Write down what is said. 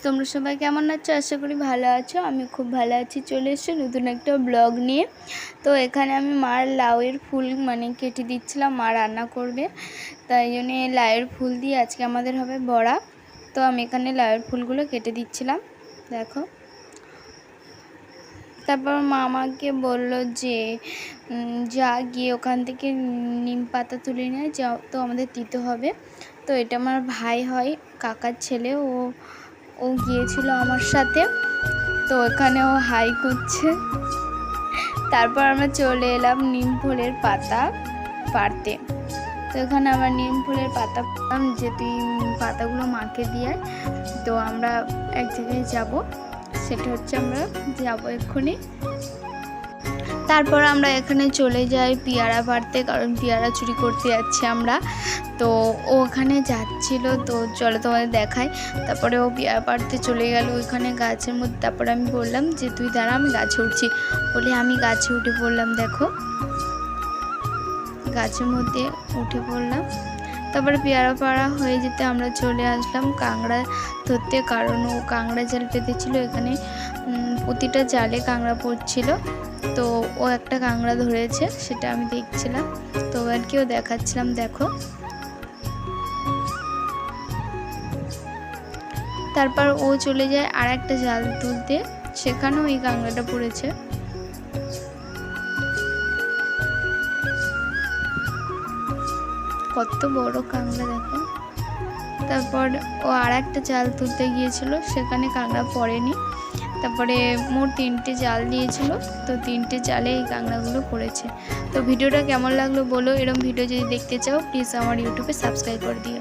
তোমরা সবাই কেমন আছো? আশা করি ভালো আছো। আমি খুব ভালো আছি। চলে এসেছি নতুন একটা ব্লগ নিয়ে। তো এখানে আমি মার লাউয়ের ফুল কেটে দিচ্ছিলাম, মা রান্না করবে, তাই জন্য লাউয়ের ফুল দিয়ে আজকে আমাদের হবে বড়া। তো আমি এখানে লাউয়ের ফুলগুলো কেটে দিচ্ছিলাম, দেখো। তারপর মা আমাকে বললো যে যা গিয়ে ওখান থেকে নিম পাতা তুলে নিয়ে যাও, তো আমাদের দিতে হবে। তো এটা আমার ভাই হয়, কাকার ছেলে, ও গিয়েছিল আমার সাথে। তো ওখানে ও হাই করছে। তারপর আমরা চলে এলাম নিম ফুলের পাতা পাড়তে। তো এখানে আমার নিম ফুলের পাতা পাড়লাম, যে তুই পাতাগুলো মাকে দিয়ে। তো আমরা এক জায়গায় যাব, সেটা হচ্ছে আমরা যাব এক্ষুনি। তারপর আমরা এখানে চলে যাই পেয়ারা পাড়তে, কারণ পেয়ারা চুরি করতে যাচ্ছি আমরা। তো ও ওখানে যাচ্ছিল, তো চলো তোমাদের দেখায়। তারপরে ও পেয়ারা পাড়তে চলে গেল ওইখানে গাছের মধ্যে। তারপরে আমি বললাম যে তুই দাঁড়া, আমি গাছে উঠছি বলে আমি গাছে উঠে পড়লাম, দেখো গাছের মধ্যে উঠে পড়লাম। তারপরে পেয়ারা পাড়া হয়ে যেতে আমরা চলে আসলাম কাঁকড়া ধরতে, কারণ ও কাঁকড়া জাল পেতেছিল। এখানে প্রতিটা জালে কাঁকড়া পড়ছিল, তো ও একটা কাঁকড়া ধরেছে, সেটা আমি দেখছিলাম। তো আর কেউ দেখাচ্ছিলাম, দেখো। তারপর ও চলে যায় আর একটা জাল তুলতে, সেখানেও এই কাঁকড়াটা পড়েছে। কত বড় কাঁকড়া দেখো। তারপর ও আর একটা জাল তুলতে গিয়েছিল, সেখানে কাঁকড়া পড়েনি। তারপরে মোট 3টে জাল দিয়েছিল, তো 3টে জালে এই কাঁকড়াগুলো পড়েছে। তো ভিডিওটা কেমন লাগলো বলো। এরকম ভিডিও যদি দেখতে চাও প্লিজ আমার ইউটিউবে সাবস্ক্রাইব করে দিও।